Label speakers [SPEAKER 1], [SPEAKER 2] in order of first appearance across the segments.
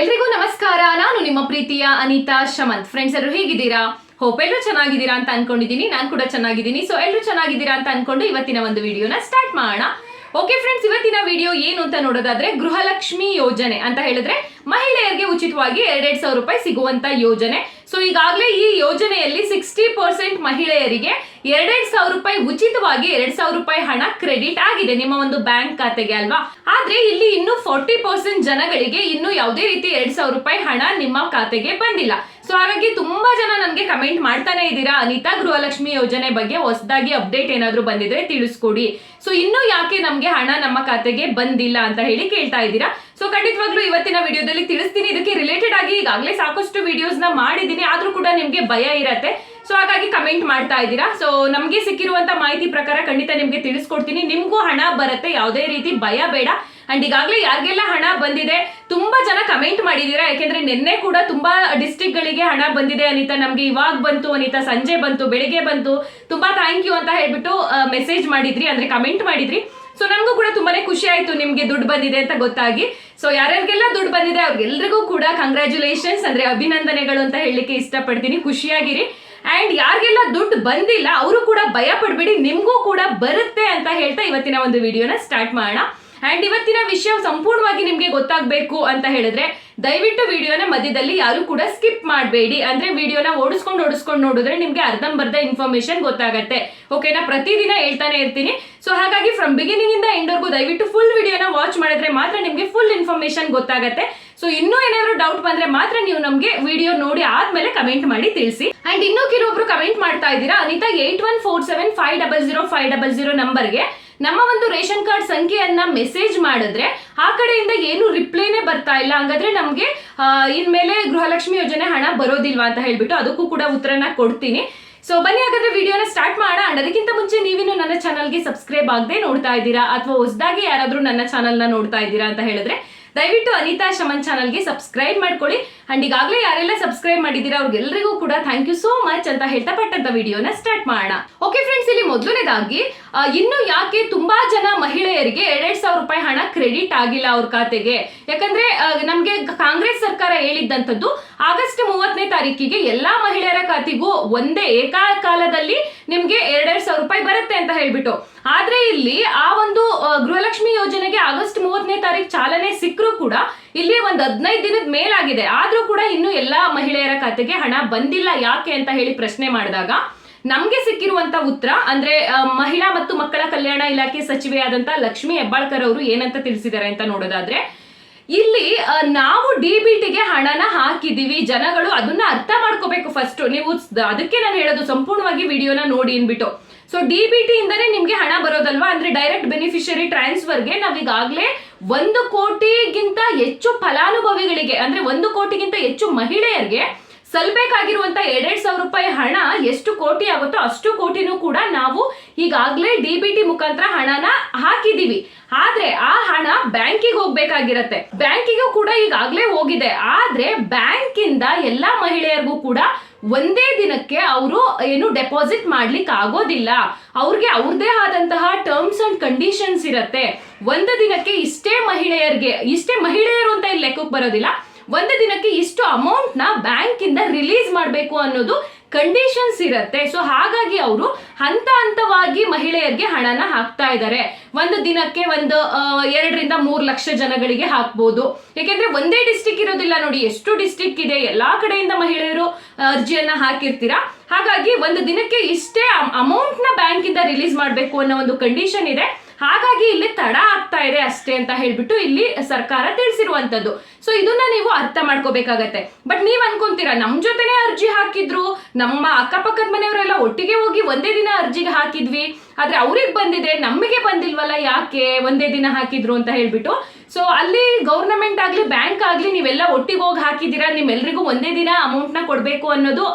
[SPEAKER 1] ಎಲ್ರಿಗೂ ನಮಸ್ಕಾರ. ನಾನು ನಿಮ್ಮ ಪ್ರೀತಿಯ ಅನಿತಾ ಶಮಂತ್. ಫ್ರೆಂಡ್ಸ್ ಎಲ್ಲರೂ ಹೇಗಿದ್ದೀರಾ? ಹೋಪ್ ಎಲ್ಲರೂ ಚೆನ್ನಾಗಿದ್ದೀರಾ ಅಂತ ಅನ್ಕೊಂಡಿದ್ದೀನಿ. ನಾನು ಕೂಡ ಚೆನ್ನಾಗಿದ್ದೀನಿ. ಸೊ ಎಲ್ಲರೂ ಚೆನ್ನಾಗಿದ್ದೀರಾ ಅಂತ ಅನ್ಕೊಂಡು ಇವತ್ತಿನ ಒಂದು ವಿಡಿಯೋನ ಸ್ಟಾರ್ಟ್ ಮಾಡೋಣ. ಓಕೆ ಫ್ರೆಂಡ್ಸ್, ಇವತ್ತಿನ ವಿಡಿಯೋ ಏನು ಅಂತ ನೋಡೋದಾದ್ರೆ ಗೃಹಲಕ್ಷ್ಮಿ ಯೋಜನೆ ಅಂತ ಹೇಳಿದ್ರೆ ಮಹಿಳೆಯರಿಗೆ ಉಚಿತವಾಗಿ 2,000 ರೂಪಾಯಿ ಸಿಗುವಂತ ಯೋಜನೆ. ಸೊ ಈಗಾಗಲೇ ಈ ಯೋಜನೆಯಲ್ಲಿ 60% ಮಹಿಳೆಯರಿಗೆ 2,000 ರೂಪಾಯಿ ಉಚಿತವಾಗಿ 2,000 ರೂಪಾಯಿ ಹಣ ಕ್ರೆಡಿಟ್ ಆಗಿದೆ ನಿಮ್ಮ ಒಂದು ಬ್ಯಾಂಕ್ ಖಾತೆಗೆ ಅಲ್ವಾ. ಆದ್ರೆ ಇಲ್ಲಿ ಇನ್ನು 40% ಜನಗಳಿಗೆ ಇನ್ನು ಯಾವುದೇ ರೀತಿ 2,000 ರೂಪಾಯಿ ಹಣ ನಿಮ್ಮ ಖಾತೆಗೆ ಬಂದಿಲ್ಲ. ಸೊ ಹಾಗಾಗಿ ತುಂಬಾ ಜನ ನನಗೆ ಕಮೆಂಟ್ ಮಾಡ್ತಾನೆ ಇದ್ದೀರಾ, ಅನಿತಾ ಗೃಹಲಕ್ಷ್ಮಿ ಯೋಜನೆ ಬಗ್ಗೆ ಹೊಸದಾಗಿ ಅಪ್ಡೇಟ್ ಏನಾದ್ರು ಬಂದಿದ್ರೆ ತಿಳಿಸ್ಕೊಡಿ. ಸೊ ಇನ್ನು ಯಾಕೆ ನಮ್ಗೆ ಹಣ ನಮ್ಮ ಖಾತೆಗೆ ಬಂದಿಲ್ಲ ಅಂತ ಹೇಳಿ ಕೇಳ್ತಾ ಇದ್ದೀರಾ. ಸೊ ಖಂಡಿತವಾಗ್ಲೂ ಇವತ್ತಿನ ವಿಡಿಯೋದಲ್ಲಿ ತಿಳಿಸ್ತೀನಿ. ಇದಕ್ಕೆ ರಿಲೇಟೆಡ್ ಆಗಿ ಈಗಾಗಲೇ ಸಾಕಷ್ಟು ವಿಡಿಯೋಸ್ ನ ಮಾಡಿದ್ದೀನಿ, ಆದ್ರೂ ಕೂಡ ನಿಮ್ಗೆ ಭಯ ಇರತ್ತೆ. ಸೊ ಹಾಗಾಗಿ ಕಮೆಂಟ್ ಮಾಡ್ತಾ ಇದ್ದೀರಾ. ಸೊ ನಮ್ಗೆ ಸಿಕ್ಕಿರುವಂತ ಮಾಹಿತಿ ಪ್ರಕಾರ ಖಂಡಿತ ನಿಮ್ಗೆ ತಿಳಿಸ್ಕೊಡ್ತೀನಿ. ನಿಮ್ಗೂ ಹಣ ಬರುತ್ತೆ, ಯಾವುದೇ ರೀತಿ ಭಯ ಬೇಡ. ಅಂಡ್ ಈಗಾಗಲೇ ಯಾರಿಗೆಲ್ಲ ಹಣ ಬಂದಿದೆ ತುಂಬಾ ಜನ ಕಮೆಂಟ್ ಮಾಡಿದೀರಾ. ಯಾಕೆಂದ್ರೆ ನಿನ್ನೆ ಕೂಡ ತುಂಬಾ ಡಿಸ್ಟ್ರಿಕ್ಟ್ ಗಳಿಗೆ ಹಣ ಬಂದಿದೆ ಅನಿತಾ, ನಮ್ಗೆ ಇವಾಗ ಬಂತು ಅನಿತಾ, ಸಂಜೆ ಬಂತು, ಬೆಳಿಗ್ಗೆ ಬಂತು, ತುಂಬಾ ಥ್ಯಾಂಕ್ ಯು ಅಂತ ಹೇಳ್ಬಿಟ್ಟು ಮೆಸೇಜ್ ಮಾಡಿದ್ರಿ, ಅಂದ್ರೆ ಕಮೆಂಟ್ ಮಾಡಿದ್ರಿ. ಸೊ ನನಗೂ ಕೂಡ ತುಂಬಾನೇ ಖುಷಿ ಆಯ್ತು ನಿಮ್ಗೆ ದುಡ್ಡು ಬಂದಿದೆ ಅಂತ ಗೊತ್ತಾಗಿ. ಸೊ ಯಾರ್ಯಾರಿಗೆಲ್ಲ ದುಡ್ಡು ಬಂದಿದೆ ಅವ್ರಿಗೆಲ್ರಿಗೂ ಕೂಡ ಕಂಗ್ರ್ಯಾಚುಲೇಷನ್ಸ್, ಅಂದ್ರೆ ಅಭಿನಂದನೆಗಳು ಅಂತ ಹೇಳಲಿಕ್ಕೆ ಇಷ್ಟಪಡ್ತೀನಿ. ಖುಷಿಯಾಗಿರಿ. ಅಂಡ್ ಯಾರಿಗೆಲ್ಲ ದುಡ್ಡು ಬಂದಿಲ್ಲ ಅವರು ಕೂಡ ಭಯ ಪಡ್ಬೇಡಿ, ನಿಮ್ಗೂ ಕೂಡ ಬರುತ್ತೆ ಅಂತ ಹೇಳ್ತಾ ಇವತ್ತಿನ ಒಂದು ವಿಡಿಯೋನ ಸ್ಟಾರ್ಟ್ ಮಾಡೋಣ. ಅಂಡ್ ಇವತ್ತಿನ ವಿಷಯ ಸಂಪೂರ್ಣವಾಗಿ ನಿಮ್ಗೆ ಗೊತ್ತಾಗಬೇಕು ಅಂತ ಹೇಳಿದ್ರೆ ದಯವಿಟ್ಟು ವಿಡಿಯೋನ ಮಧ್ಯದಲ್ಲಿ ಯಾರು ಕೂಡ ಸ್ಕಿಪ್ ಮಾಡಬೇಡಿ. ಅಂದ್ರೆ ವಿಡಿಯೋನ ಓಡಿಸ್ಕೊಂಡು ನೋಡಿದ್ರೆ ನಿಮ್ಗೆ ಅರ್ಧಂಬರ್ಧ ಇನ್ಫಾರ್ಮೇಶನ್ ಗೊತ್ತಾಗತ್ತೆ. ಓಕೆನಾ? ಪ್ರತಿದಿನ ಹೇಳ್ತಾನೆ ಇರ್ತೀನಿ. ಸೊ ಹಾಗಾಗಿ ಫ್ರಮ್ ಬಿಗಿನಿಂಗ್ ಇಂದ ಎಂಡ್ವರೆಗೂ ದಯವಿಟ್ಟು ಫುಲ್ ವಿಡಿಯೋನ ವಾಚ್ ಮಾಡಿದ್ರೆ ಮಾತ್ರ ನಿಮ್ಗೆ ಫುಲ್ ಇನ್ಫಾರ್ಮೇಶನ್ ಗೊತ್ತಾಗತ್ತೆ. ಸೊ ಇನ್ನೂ ಏನಾದ್ರು ಡೌಟ್ ಬಂದ್ರೆ ಮಾತ್ರ ನೀವು ನಮ್ಗೆ ವಿಡಿಯೋ ನೋಡಿ ಆದ್ಮೇಲೆ ಕಮೆಂಟ್ ಮಾಡಿ ತಿಳಿಸಿ. ಅಂಡ್ ಇನ್ನೂ ಕೆಲವೊಬ್ರು ಕಮೆಂಟ್ ಮಾಡ್ತಾ ಇದ್ದೀರಾ, ಅನಿತಾ 8147500500 ನಂಬರ್ಗೆ ನಮ್ಮ ಒಂದು ರೇಷನ್ ಕಾರ್ಡ್ ಸಂಖ್ಯೆಯನ್ನ ಮೆಸೇಜ್ ಮಾಡಿದ್ರೆ ಆ ಕಡೆಯಿಂದ ಏನು ರಿಪ್ಲೈನೇ ಬರ್ತಾ ಇಲ್ಲ, ಹಂಗಾದ್ರೆ ನಮ್ಗೆ ಇನ್ಮೇಲೆ ಗೃಹಲಕ್ಷ್ಮಿ ಯೋಜನೆ ಹಣ ಬರೋದಿಲ್ವಾ ಅಂತ ಹೇಳ್ಬಿಟ್ಟು ಅದಕ್ಕೂ ಕೂಡ ಉತ್ತರನ ಕೊಡ್ತೀನಿ. ಸೊ ಬನ್ನಿ ಹಾಗಾದ್ರೆ ವಿಡಿಯೋನ ಸ್ಟಾರ್ಟ್ ಮಾಡೋಣ. ಅಂಡ್ ಅದಕ್ಕಿಂತ ಮುಂಚೆ ನೀವಿನ್ನು ನನ್ನ ಚಾನಲ್ಗೆ ಸಬ್ಸ್ಕ್ರೈಬ್ ಆಗದೆ ನೋಡ್ತಾ ಇದ್ದೀರಾ ಅಥವಾ ಹೊಸದಾಗಿ ಯಾರಾದ್ರೂ ನನ್ನ ಚಾನಲ್ನ ನೋಡ್ತಾ ಇದ್ದೀರಾ ಅಂತ ಹೇಳಿದ್ರೆ ದಯವಿಟ್ಟು ಅನಿತಾ ಶಮನ್ ಚಾನಲ್ಗೆ ಸಬ್ಸ್ಕ್ರೈಬ್ ಮಾಡ್ಕೊಳ್ಳಿ. ಅಂಡ್ ಈಗಾಗಲೇ ಯಾರೆಲ್ಲ ಸಬ್ಸ್ಕ್ರೈಬ್ ಮಾಡಿದ್ದೀರಾ ಅವ್ರಿಗೆಲ್ಲರಿಗೂ ಕೂಡ ಥ್ಯಾಂಕ್ ಯು ಸೋ ಮಚ್ ಅಂತ ಹೇಳ್ತಾ ಪಟ್ಟಂತ ವಿಡಿಯೋನ ಸ್ಟಾರ್ಟ್ ಮಾಡೋಣ. ಓಕೆ ಫ್ರೆಂಡ್ಸ್, ಇಲ್ಲಿ ಮೊದಲನೇದಾಗಿ ಇನ್ನು ಯಾಕೆ ತುಂಬಾ ಜನ ಮಹಿಳೆಯರಿಗೆ 2,000 ರೂಪಾಯಿ ಹಣ ಕ್ರೆಡಿಟ್ ಆಗಿಲ್ಲ ಅವ್ರ ಖಾತೆಗೆ? ಯಾಕಂದ್ರೆ ನಮ್ಗೆ ಕಾಂಗ್ರೆಸ್ ಸರ್ಕಾರ ಹೇಳಿದ್ದಂಥದ್ದು ಆಗಸ್ಟ್ 30ನೇ ತಾರೀಕಿಗೆ ಎಲ್ಲಾ ಮಹಿಳೆಯರ ಖಾತೆಗೂ ಒಂದೇ ಏಕಕಾಲದಲ್ಲಿ ನಿಮ್ಗೆ 2,000 ರೂಪಾಯಿ ಬರುತ್ತೆ ಅಂತ ಹೇಳ್ಬಿಟ್ಟು. ಆದ್ರೆ ಇಲ್ಲಿ ಆ ಒಂದು ಗೃಹಲಕ್ಷ್ಮಿ ಯೋಜನೆಗೆ ಆಗಸ್ಟ್ 30ನೇ ತಾರೀಕು ಚಾಲನೆ ಸಿಕ್ಕರೂ ಕೂಡ ಇಲ್ಲಿ ಒಂದು 15 ದಿನದ ಮೇಲಾಗಿದೆ, ಆದ್ರೂ ಕೂಡ ಇನ್ನು ಎಲ್ಲಾ ಮಹಿಳೆಯರ ಖಾತೆಗೆ ಹಣ ಬಂದಿಲ್ಲ. ಯಾಕೆ ಅಂತ ಹೇಳಿ ಪ್ರಶ್ನೆ ಮಾಡಿದಾಗ ನಮ್ಗೆ ಸಿಕ್ಕಿರುವಂತ ಉತ್ತರ ಅಂದ್ರೆ ಮಹಿಳಾ ಮತ್ತು ಮಕ್ಕಳ ಕಲ್ಯಾಣ ಇಲಾಖೆ ಸಚಿವೆಯಾದಂತ ಲಕ್ಷ್ಮಿ ಹೆಬ್ಬಾಳ್ಕರ್ ಅವರು ಏನಂತ ತಿಳಿಸಿದ್ದಾರೆ ಅಂತ ನೋಡೋದಾದ್ರೆ, ಇಲ್ಲಿ ನಾವು DBTಗೆ ಹಣನ ಹಾಕಿದೀವಿ, ಜನಗಳು ಅದನ್ನ ಅರ್ಥ ಮಾಡ್ಕೋಬೇಕು ಫಸ್ಟ್. ನೀವು ಅದಕ್ಕೆ ನಾನು ಹೇಳೋದು ಸಂಪೂರ್ಣವಾಗಿ ವಿಡಿಯೋನ ನೋಡಿ ಅನ್ಬಿಟ್ಟು. ಸೊ DBT ಇಂದನೇ ನಿಮ್ಗೆ ಹಣ ಬರೋದಲ್ವಾ, ಅಂದ್ರೆ ಡೈರೆಕ್ಟ್ ಬೆನಿಫಿಷರಿ ಟ್ರಾನ್ಸ್ಫರ್ಗೆ ನಾವೀಗಾಗ್ಲೇ 1 ಕೋಟಿಗಿಂತ ಹೆಚ್ಚು ಫಲಾನುಭವಿಗಳಿಗೆ ಅಂದ್ರೆ 1 ಕೋಟಿಗಿಂತ ಹೆಚ್ಚು ಮಹಿಳೆಯರಿಗೆ ಸಲ್ಬೇಕಾಗಿರುವಂತ 2,000 ರೂಪಾಯಿ ಹಣ ಎಷ್ಟು ಕೋಟಿ ಆಗುತ್ತೋ ಅಷ್ಟು ಕೋಟಿನೂ ಕೂಡ ನಾವು ಈಗಾಗಲೇ DBT ಮುಖಾಂತರ ಹಣನ ಹಾಕಿದೀವಿ. ಆದ್ರೆ ಆ ಹಣ ಬ್ಯಾಂಕಿಗೆ ಹೋಗ್ಬೇಕಾಗಿರತ್ತೆ, ಬ್ಯಾಂಕಿಗೂ ಕೂಡ ಈಗಾಗಲೇ ಹೋಗಿದೆ. ಆದ್ರೆ ಬ್ಯಾಂಕ್ ಇಂದ ಎಲ್ಲಾ ಮಹಿಳೆಯರಿಗೂ ಕೂಡ ಒಂದೇ ದಿನಕ್ಕೆ ಅವರು ಏನು ಡೆಪಾಸಿಟ್ ಮಾಡ್ಲಿಕ್ಕೆ ಆಗೋದಿಲ್ಲ. ಅವ್ರಿಗೆ ಅವ್ರದೇ ಆದಂತಹ ಟರ್ಮ್ಸ್ ಅಂಡ್ ಕಂಡೀಷನ್ಸ್ ಇರತ್ತೆ. ಒಂದು ದಿನಕ್ಕೆ ಇಷ್ಟೇ ಮಹಿಳೆಯರು ಅಂತ ಇಲ್ಲಿ ಲೆಕ್ಕಕ್ಕೆ ಬರೋದಿಲ್ಲ. ಒಂದು ದಿನಕ್ಕೆ ಇಷ್ಟು ಅಮೌಂಟ್ ನ ಬ್ಯಾಂಕ್ ಇಂದ ರಿಲೀಸ್ ಮಾಡಬೇಕು ಅನ್ನೋದು ಕಂಡೀಷನ್ಸ್ ಇರತ್ತೆ. ಸೊ ಹಾಗಾಗಿ ಅವರು ಹಂತವಾಗಿ ಮಹಿಳೆಯರಿಗೆ ಹಣನ ಹಾಕ್ತಾ ಇದ್ದಾರೆ. ಒಂದು ದಿನಕ್ಕೆ 2-3 ಲಕ್ಷ ಜನಗಳಿಗೆ ಹಾಕ್ಬೋದು. ಯಾಕೆಂದ್ರೆ ಒಂದೇ ಡಿಸ್ಟಿಕ್ ಇರೋದಿಲ್ಲ ನೋಡಿ, ಎಷ್ಟು ಡಿಸ್ಟಿಕ್ ಇದೆ, ಎಲ್ಲಾ ಕಡೆಯಿಂದ ಮಹಿಳೆಯರು ಅರ್ಜಿಯನ್ನ ಹಾಕಿರ್ತೀರಾ. ಹಾಗಾಗಿ ಒಂದು ದಿನಕ್ಕೆ ಇಷ್ಟೇ ಅಮೌಂಟ್ ನ ಬ್ಯಾಂಕ್ ಇಂದ ರಿಲೀಸ್ ಮಾಡಬೇಕು ಅನ್ನೋ ಒಂದು ಕಂಡೀಷನ್ ಇದೆ. ಹಾಗಾಗಿ ಇಲ್ಲಿ ತಡ ಆಗ್ತಾ ಇದೆ ಅಷ್ಟೇ ಅಂತ ಹೇಳ್ಬಿಟ್ಟು ಇಲ್ಲಿ ಸರ್ಕಾರ ತಿಳಿಸಿರುವಂತದ್ದು. ಸೊ ಇದನ್ನ ನೀವು ಅರ್ಥ ಮಾಡ್ಕೋಬೇಕಾಗತ್ತೆ. ಬಟ್ ನೀವ್ ಅನ್ಕೊಂತೀರಾ ನಮ್ ಜೊತೆನೆ ಅರ್ಜಿ ಹಾಕಿದ್ರು, ನಮ್ಮ ಅಕ್ಕಪಕ್ಕದ ಮನೆಯವರೆಲ್ಲ ಒಟ್ಟಿಗೆ ಹೋಗಿ ಒಂದೇ ದಿನ ಅರ್ಜಿಗೆ ಹಾಕಿದ್ವಿ, ಆದ್ರೆ ಅವ್ರಿಗೆ ಬಂದಿದೆ ನಮಗೆ ಬಂದಿಲ್ವಲ್ಲ, ಯಾಕೆ ಒಂದೇ ದಿನ ಹಾಕಿದ್ರು ಅಂತ ಹೇಳ್ಬಿಟ್ಟು. ಸೊ ಅಲ್ಲಿ ಗೌರ್ನಮೆಂಟ್ ಆಗ್ಲಿ ಬ್ಯಾಂಕ್ ಆಗ್ಲಿ ನೀವೆಲ್ಲ ಒಟ್ಟಿಗೆ ಹೋಗಿ ಹಾಕಿದ್ದೀರಾ, ನಿಮ್ಮೆಲ್ರಿಗೂ ಒಂದೇ ದಿನ ಅಮೌಂಟ್ ನ ಕೊಡ್ಬೇಕು ಅನ್ನೋದು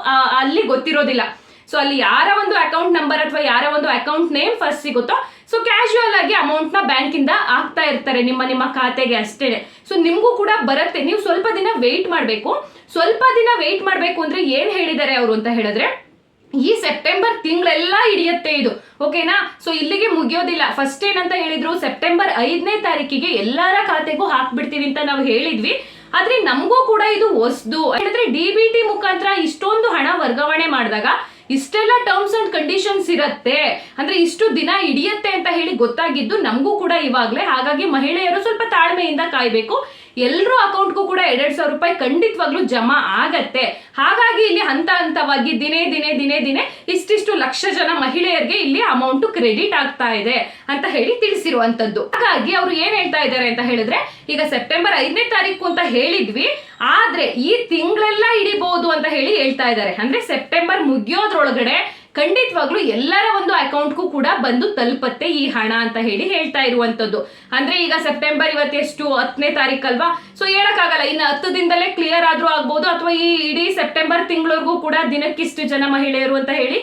[SPEAKER 1] ಅಲ್ಲಿ ಗೊತ್ತಿರೋದಿಲ್ಲ. ಸೊ ಅಲ್ಲಿ ಯಾರ ಒಂದು ಅಕೌಂಟ್ ನಂಬರ್ ಅಥವಾ ಯಾರ ಒಂದು ಅಕೌಂಟ್ ನೇಮ್ ಫಸ್ಟ್ ಸಿಗುತ್ತೋ ಸೊ ಕ್ಯಾಶುವಲ್ ಆಗಿ ಅಮೌಂಟ್ ನ ಬ್ಯಾಂಕ್ ಇಂದ ಆಗ್ತಾ ಇರ್ತಾರೆ ನಿಮ್ಮ ಖಾತೆಗೆ ಅಷ್ಟೇ. ಸೊ ನಿಮ್ಗೂ ಕೂಡ ಬರುತ್ತೆ. ನೀವು ಸ್ವಲ್ಪ ದಿನ ವೆಯ್ಟ್ ಮಾಡ್ಬೇಕು. ಅಂದ್ರೆ ಏನ್ ಹೇಳಿದ್ದಾರೆ ಅವರು ಅಂತ ಹೇಳಿದ್ರೆ, ಈ ಸೆಪ್ಟೆಂಬರ್ ತಿಂಗಳೆಲ್ಲ ಹಿಡಿಯುತ್ತೆ ಇದು, ಓಕೆನಾ? ಸೊ ಇಲ್ಲಿಗೆ ಮುಗಿಯೋದಿಲ್ಲ. ಫಸ್ಟ್ ಏನಂತ ಹೇಳಿದ್ರು, ಸೆಪ್ಟೆಂಬರ್ 5ನೇ ತಾರೀಕಿಗೆ ಎಲ್ಲರ ಖಾತೆಗೂ ಹಾಕ್ಬಿಡ್ತೀವಿ ಅಂತ ನಾವು ಹೇಳಿದ್ವಿ. ಆದ್ರೆ ನಮಗೂ ಕೂಡ ಇದು ಹೊಸ್ದು. ಹೇಳಿದ್ರೆ DBT ಮುಖಾಂತರ ಇಷ್ಟೊಂದು ಹಣ ವರ್ಗಾವಣೆ ಮಾಡಿದಾಗ ಇಷ್ಟೆಲ್ಲ ಟರ್ಮ್ಸ್ ಅಂಡ್ ಕಂಡೀಷನ್ಸ್ ಇರತ್ತೆ, ಅಂದ್ರೆ ಇಷ್ಟು ದಿನ ಹಿಡಿಯತ್ತೆ ಅಂತ ಹೇಳಿ ಗೊತ್ತಾಗಿದ್ದು ನಮಗೂ ಕೂಡ ಇವಾಗ್ಲೇ. ಹಾಗಾಗಿ ಮಹಿಳೆಯರು ಸ್ವಲ್ಪ ತಾಳ್ಮೆಯಿಂದ ಕಾಯ್ಬೇಕು. ಎಲ್ಲರೂ ಅಕೌಂಟ್ಗೂ ಕೂಡ 2,000 ರೂಪಾಯಿ ಖಂಡಿತವಾಗ್ಲೂ ಜಮಾ ಆಗತ್ತೆ. ಹಾಗಾಗಿ ಇಲ್ಲಿ ಹಂತ ಹಂತವಾಗಿ ದಿನೇ ದಿನೇ ದಿನೇ ದಿನೇ ಇಷ್ಟಿಷ್ಟು ಲಕ್ಷ ಜನ ಮಹಿಳೆಯರಿಗೆ ಇಲ್ಲಿ ಅಮೌಂಟ್ ಕ್ರೆಡಿಟ್ ಆಗ್ತಾ ಇದೆ ಅಂತ ಹೇಳಿ ತಿಳಿಸಿರುವಂತದ್ದು. ಹಾಗಾಗಿ ಅವರು ಏನ್ ಹೇಳ್ತಾ ಇದ್ದಾರೆ ಅಂತ ಹೇಳಿದ್ರೆ, ಈಗ ಸೆಪ್ಟೆಂಬರ್ 5ನೇ ತಾರೀಕು ಅಂತ ಹೇಳಿದ್ವಿ, ಆದ್ರೆ ಈ ತಿಂಗಳೆಲ್ಲ ಹಿಡಿಬಹುದು ಅಂತ ಹೇಳಿ ಹೇಳ್ತಾ ಇದ್ದಾರೆ. ಅಂದ್ರೆ ಸೆಪ್ಟೆಂಬರ್ ಮುಗಿಯೋದ್ರೊಳಗಡೆ ಖಂಡಿತವಾಗ್ಲೂ ಎಲ್ಲರ ಒಂದು ಅಕೌಂಟ್ಗೂ ಕೂಡ ಬಂದು ತಲುಪತ್ತೆ ಈ ಹಣ ಅಂತ ಹೇಳಿ ಹೇಳ್ತಾ ಇರುವಂತದ್ದು. ಅಂದ್ರೆ ಈಗ ಸೆಪ್ಟೆಂಬರ್ ಇವತ್ತೆಷ್ಟು 10ನೇ ತಾರೀಕು ಅಲ್ವಾ, ಸೊ ಹೇಳಕ್ಕಾಗಲ್ಲ, ಇನ್ನು 10 ದಿನದಲ್ಲೇ ಕ್ಲಿಯರ್ ಆದ್ರೂ ಆಗ್ಬೋದು, ಅಥವಾ ಈ ಇಡೀ ಸೆಪ್ಟೆಂಬರ್ ತಿಂಗಳವರೆಗೂ ಕೂಡ ದಿನಕ್ಕಿಷ್ಟು ಜನ ಮಹಿಳೆಯರು ಅಂತ ಹೇಳಿ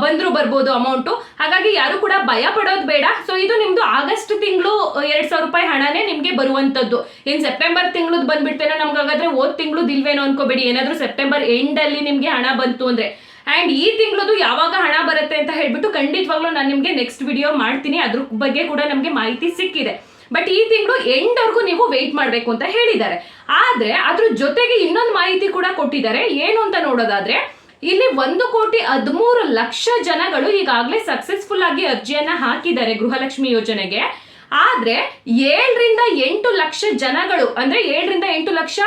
[SPEAKER 1] ಬಂದ್ರು ಬರ್ಬೋದು ಅಮೌಂಟು. ಹಾಗಾಗಿ ಯಾರು ಕೂಡ ಭಯ ಪಡೋದು ಬೇಡ. ಸೊ ಇದು ನಿಮ್ದು ಆಗಸ್ಟ್ ತಿಂಗಳು 2,000 ರೂಪಾಯಿ ಹಣನೇ ನಿಮ್ಗೆ ಬರುವಂತದ್ದು. ಏನ್ ಸೆಪ್ಟೆಂಬರ್ ತಿಂಗಳದ್ ಬಂದ್ಬಿಡ್ತೇನೋ ನಮ್ಗೆ, ಹಾಗಾದ್ರೆ ಓದ್ ತಿಂಗಳು ದಿಲ್ವೇನೋ ಅನ್ಕೋಬೇಡಿ. ಏನಾದ್ರೂ ಸೆಪ್ಟೆಂಬರ್ ಎಂಡ್ ಅಲ್ಲಿ ನಿಮ್ಗೆ ಹಣ ಬಂತು ಅಂದ್ರೆ, ಅಂಡ್ ಈ ತಿಂಗಳದು ಯಾವಾಗ ಹಣ ಬರುತ್ತೆ ಅಂತ ಹೇಳ್ಬಿಟ್ಟು ಖಂಡಿತವಾಗ್ಲೂ ನಾನು ನಿಮ್ಗೆ ನೆಕ್ಸ್ಟ್ ವಿಡಿಯೋ ಮಾಡ್ತೀನಿ, ಅದ್ರ ಬಗ್ಗೆ ಕೂಡ ನಮ್ಗೆ ಮಾಹಿತಿ ಸಿಕ್ಕಿದೆ. ಬಟ್ ಈ ತಿಂಗಳು ಎಂಡ್ವರೆಗೂ ನೀವು ವೆಯ್ಟ್ ಮಾಡ್ಬೇಕು ಅಂತ ಹೇಳಿದ್ದಾರೆ. ಆದ್ರೆ ಅದ್ರ ಜೊತೆಗೆ ಇನ್ನೊಂದು ಮಾಹಿತಿ ಕೂಡ ಕೊಟ್ಟಿದ್ದಾರೆ. ಏನು ಅಂತ ನೋಡೋದಾದ್ರೆ, ಇಲ್ಲಿ 1,13,00,000 ಜನಗಳು ಈಗಾಗಲೇ ಸಕ್ಸಸ್ಫುಲ್ ಆಗಿ ಅರ್ಜಿಯನ್ನ ಹಾಕಿದ್ದಾರೆ ಗೃಹಲಕ್ಷ್ಮಿ ಯೋಜನೆಗೆ. ಆದ್ರೆ 7ರಿಂದ 8 ಲಕ್ಷ ಜನಗಳು, ಅಂದ್ರೆ 7ರಿಂದ 8 ಲಕ್ಷ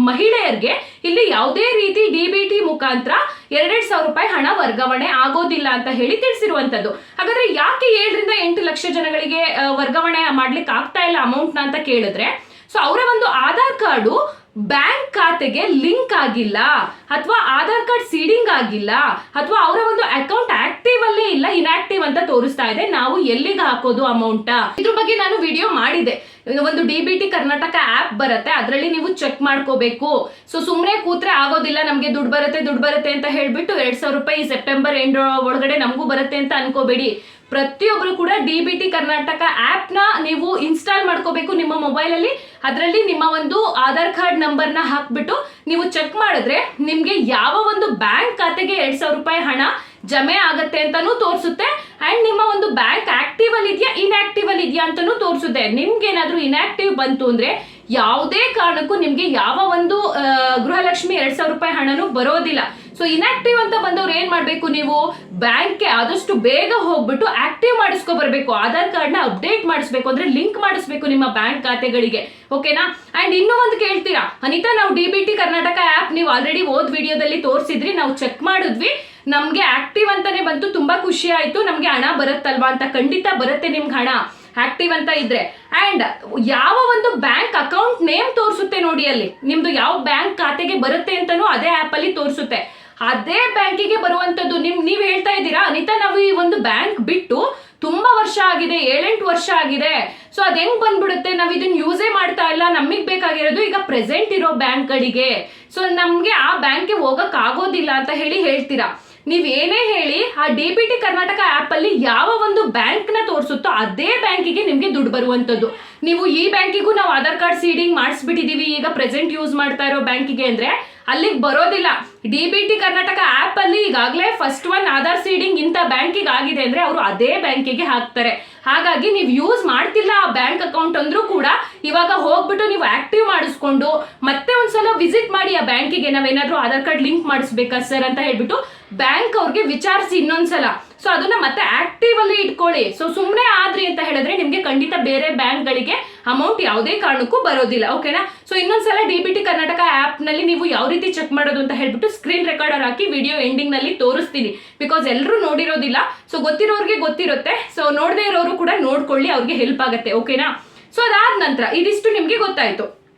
[SPEAKER 1] ಮಹಿಳೆಯರಿಗೆ ಇಲ್ಲಿ ಯಾವುದೇ ರೀತಿ DBT ಮುಖಾಂತರ 2,000 ರೂಪಾಯಿ ಹಣ ವರ್ಗಾವಣೆ ಆಗೋದಿಲ್ಲ ಅಂತ ಹೇಳಿ ತಿಳಿಸಿರುವಂತದ್ದು. ಹಾಗಾದ್ರೆ ಯಾಕೆ 7ರಿಂದ 8 ಲಕ್ಷ ಜನಗಳಿಗೆ ವರ್ಗಾವಣೆ ಮಾಡ್ಲಿಕ್ಕೆ ಆಗ್ತಾ ಇಲ್ಲ ಅಮೌಂಟ್ ನ ಅಂತ ಕೇಳಿದ್ರೆ, ಸೊ ಅವರ ಒಂದು ಆಧಾರ್ ಕಾರ್ಡು ಬ್ಯಾಂಕ್ ಖಾತೆಗೆ ಲಿಂಕ್ ಆಗಿಲ್ಲ, ಅಥವಾ ಆಧಾರ್ ಕಾರ್ಡ್ ಸೀಡಿಂಗ್ ಆಗಿಲ್ಲ, ಅಥವಾ ಅವರ ಒಂದು ಅಕೌಂಟ್ ಆಕ್ಟಿವ್ ಅಲ್ಲೇ ಇಲ್ಲ, ಇನ್ಆಕ್ಟಿವ್ ಅಂತ ತೋರಿಸ್ತಾ ಇದೆ. ನಾವು ಎಲ್ಲಿಗೆ ಹಾಕೋದು ಅಮೌಂಟ್, ಇದ್ರ ಬಗ್ಗೆ ನಾನು ವಿಡಿಯೋ ಮಾಡಿದೆ. ಒಂದು DBT ಕರ್ನಾಟಕ ಆಪ್ ಬರುತ್ತೆ, ಅದರಲ್ಲಿ ನೀವು ಚೆಕ್ ಮಾಡ್ಕೋಬೇಕು. ಸೊ ಸುಮ್ಮನೆ ಕೂತ್ರೆ ಆಗೋದಿಲ್ಲ, ನಮ್ಗೆ ದುಡ್ಡು ಬರುತ್ತೆ ಅಂತ ಹೇಳ್ಬಿಟ್ಟು 2,000 ರೂಪಾಯಿ ಸೆಪ್ಟೆಂಬರ್ ಎಂಡ್ ಒಳಗಡೆ ನಮಗೂ ಬರುತ್ತೆ ಅಂತ ಅನ್ಕೋಬೇಡಿ. ಪ್ರತಿಯೊಬ್ರು ಕೂಡ DBT ಕರ್ನಾಟಕ ಆಪ್ ನ ನೀವು ಇನ್ಸ್ಟಾಲ್ ಮಾಡ್ಕೋಬೇಕು ನಿಮ್ಮ ಮೊಬೈಲ್ ಅಲ್ಲಿ. ಅದರಲ್ಲಿ ನಿಮ್ಮ ಒಂದು ಆಧಾರ್ ಕಾರ್ಡ್ ನಂಬರ್ ನ ಹಾಕ್ಬಿಟ್ಟು ನೀವು ಚೆಕ್ ಮಾಡಿದ್ರೆ ನಿಮ್ಗೆ ಯಾವ ಒಂದು ಬ್ಯಾಂಕ್ ಖಾತೆಗೆ 2,000 ರೂಪಾಯಿ ಹಣ ಜಮೆ ಆಗತ್ತೆ ಅಂತಾನೂ ತೋರಿಸುತ್ತೆ. ಅಂಡ್ ನಿಮ್ಮ ಒಂದು ಬ್ಯಾಂಕ್ ಆಕ್ಟಿವ್ ಅಲ್ಲಿ ಇದೆಯಾ ಇನ್ಆಕ್ಟಿವ್ ಅಲ್ಲಿ ಇದೆಯಾ ಅಂತಾನೂ ತೋರಿಸುತ್ತೆ. ನಿಮ್ಗೆ ಏನಾದ್ರೂ ಇನ್ಆಕ್ಟಿವ್ ಬಂತು ಅಂದ್ರೆ ಯಾವುದೇ ಕಾರಣಕ್ಕೂ ನಿಮ್ಗೆ ಯಾವ ಒಂದು ಗೃಹಲಕ್ಷ್ಮಿ 2,000 ರೂಪಾಯಿ ಹಣನೂ ಬರೋದಿಲ್ಲ. ಸೊ ಇನ್ಆಕ್ಟಿವ್ ಅಂತ ಬಂದವ್ರು ಏನ್ ಮಾಡ್ಬೇಕು, ನೀವು ಬ್ಯಾಂಕ್ಗೆ ಆದಷ್ಟು ಬೇಗ ಹೋಗ್ಬಿಟ್ಟು ಆಕ್ಟಿವ್ ಮಾಡಿಸ್ಕೊ ಬರ್ಬೇಕು. ಆಧಾರ್ ಕಾರ್ಡ್ ನ ಅಪ್ಡೇಟ್ ಮಾಡಿಸ್ಬೇಕು, ಅಂದ್ರೆ ಲಿಂಕ್ ಮಾಡಿಸ್ಬೇಕು ನಿಮ್ಮ ಬ್ಯಾಂಕ್ ಖಾತೆಗಳಿಗೆ. ಓಕೆನಾ? ಅಂಡ್ ಇನ್ನೂ ಒಂದು ಕೇಳ್ತೀರಾ, ಅನಿತಾ ನಾವು DBT ಕರ್ನಾಟಕ ಆಪ್ ನೀವು ಆಲ್ರೆಡಿ ಓದ್ ವಿಡಿಯೋದಲ್ಲಿ ತೋರಿಸಿದ್ರಿ, ನಾವು ಚೆಕ್ ಮಾಡಿದ್ವಿ, ನಮ್ಗೆ ಆಕ್ಟಿವ್ ಅಂತಾನೆ ಬಂತು, ತುಂಬಾ ಖುಷಿ ಆಯ್ತು, ನಮ್ಗೆ ಹಣ ಬರುತ್ತಲ್ವಾ ಅಂತ. ಖಂಡಿತ ಬರುತ್ತೆ ನಿಮ್ಗೆ ಹಣ ಆಕ್ಟಿವ್ ಅಂತ ಇದ್ರೆ. ಅಂಡ್ ಯಾವ ಒಂದು ಬ್ಯಾಂಕ್ ಅಕೌಂಟ್ ನೇಮ್ ತೋರಿಸುತ್ತೆ ನೋಡಿ, ಅಲ್ಲಿ ನಿಮ್ದು ಯಾವ ಬ್ಯಾಂಕ್ ಖಾತೆಗೆ ಬರುತ್ತೆ ಅಂತಾನು ಅದೇ ಆಪ್ ಅಲ್ಲಿ ತೋರಿಸುತ್ತೆ. ಅದೇ ಬ್ಯಾಂಕಿಗೆ ಬರುವಂತದ್ದು. ನೀವ್ ಹೇಳ್ತಾ ಇದ್ದೀರಾ ಅನಿತಾ ನಾವು ಈ ಒಂದು ಬ್ಯಾಂಕ್ ಬಿಟ್ಟು ತುಂಬಾ ವರ್ಷ ಆಗಿದೆ, 7-8 ವರ್ಷ ಆಗಿದೆ, ಸೊ ಅದ್ ಹೆಂಗ್ ಬಂದ್ಬಿಡುತ್ತೆ, ನಾವ್ ಇದನ್ನ ಯೂಸೇ ಮಾಡ್ತಾ ಇಲ್ಲ, ನಮಗ್ ಬೇಕಾಗಿರೋದು ಈಗ ಪ್ರೆಸೆಂಟ್ ಇರೋ ಬ್ಯಾಂಕ್ಗಳಿಗೆ, ಸೊ ನಮ್ಗೆ ಆ ಬ್ಯಾಂಕ್ಗೆ ಹೋಗಕ್ ಆಗೋದಿಲ್ಲ ಅಂತ ಹೇಳ್ತೀರಾ. ನೀವ್ ಏನೇ ಹೇಳಿ ಆ DBT ಕರ್ನಾಟಕ ಆಪ್ ಅಲ್ಲಿ ಯಾವ ಒಂದು ಬ್ಯಾಂಕ್ ನ ತೋರಿಸುತ್ತೋ ಅದೇ ಬ್ಯಾಂಕಿಗೆ ನಿಮ್ಗೆ ದುಡ್ಡು ಬರುವಂತದ್ದು. ನೀವು ಈ ಬ್ಯಾಂಕಿಗೂ ನಾವು ಆಧಾರ್ ಕಾರ್ಡ್ ಸೀಡಿಂಗ್ ಮಾಡಿಸ್ಬಿಟ್ಟಿದೀವಿ ಈಗ ಪ್ರೆಸೆಂಟ್ ಯೂಸ್ ಮಾಡ್ತಾ ಇರೋ ಬ್ಯಾಂಕಿಗೆ ಅಂದ್ರೆ ಅಲ್ಲಿಗೆ ಬರೋದಿಲ್ಲ. DBT ಕರ್ನಾಟಕ ಆಪ್ ಅಲ್ಲಿ ಈಗಾಗಲೇ ಫಸ್ಟ್ ಒನ್ ಆಧಾರ್ ಸೀಡಿಂಗ್ ಇಂಥ ಬ್ಯಾಂಕಿಗೆ ಆಗಿದೆ ಅಂದ್ರೆ ಅವರು ಅದೇ ಬ್ಯಾಂಕಿಗೆ ಹಾಕ್ತಾರೆ. ಹಾಗಾಗಿ ನೀವು ಯೂಸ್ ಮಾಡ್ತಿಲ್ಲ ಆ ಬ್ಯಾಂಕ್ ಅಕೌಂಟ್ ಅಂದ್ರೂ ಕೂಡ ಇವಾಗ ಹೋಗ್ಬಿಟ್ಟು ನೀವು ಆಕ್ಟಿವ್ ಮಾಡಿಸ್ಕೊಂಡು ಮತ್ತೆ ಒಂದ್ಸಲ ವಿಸಿಟ್ ಮಾಡಿ ಆ ಬ್ಯಾಂಕಿಗೆ, ನಾವೇನಾದ್ರೂ ಆಧಾರ್ ಕಾರ್ಡ್ ಲಿಂಕ್ ಮಾಡಿಸ್ಬೇಕಾ ಸರ್ ಅಂತ ಹೇಳ್ಬಿಟ್ಟು ಬ್ಯಾಂಕ್ ಅವ್ರಿಗೆ ವಿಚಾರಿಸಿ ಇನ್ನೊಂದ್ಸಲ. ಸೊ ಅದನ್ನ ಮತ್ತೆ ಆಕ್ಟಿವ್ ಅಲ್ಲಿ ಇಟ್ಕೊಳ್ಳಿ. ಸೊ ಸುಮ್ಮನೆ ಆದ್ರಿ ಅಂತ ಹೇಳಿದ್ರೆ ನಿಮ್ಗೆ ಖಂಡಿತ ಬೇರೆ ಬ್ಯಾಂಕ್ ಗಳಿಗೆ ಅಮೌಂಟ್ ಯಾವುದೇ ಕಾರಣಕ್ಕೂ ಬರೋದಿಲ್ಲ. ಓಕೆನಾ? ಸೊ ಇನ್ನೊಂದ್ಸಲ DBT ಕರ್ನಾಟಕ ಆಪ್ ನಲ್ಲಿ ನೀವು ಯಾವ ರೀತಿ ಚೆಕ್ ಮಾಡೋದು ಅಂತ ಹೇಳ್ಬಿಟ್ಟು ಸ್ಕ್ರೀನ್ ರೆಕಾರ್ಡರ್ ಹಾಕಿ ವಿಡಿಯೋ ಎಂಡಿಂಗ್ ನಲ್ಲಿ ತೋರಿಸ್ತೀನಿ. ಬಿಕಾಸ್ ಎಲ್ಲರೂ ನೋಡಿರೋದಿಲ್ಲ, ಸೊ ಗೊತ್ತಿರೋರಿಗೆ ಗೊತ್ತಿರುತ್ತೆ, ಸೊ ನೋಡದೇ ಇರೋರು ಕೂಡ ನೋಡ್ಕೊಳ್ಳಿ, ಅವ್ರಿಗೆ ಹೆಲ್ಪ್ ಆಗುತ್ತೆ. ಓಕೆನಾ? ಸೊ ಅದಾದ ನಂತರ ಇದಿಷ್ಟು ನಿಮ್ಗೆ ಗೊತ್ತಾಯ್ತು.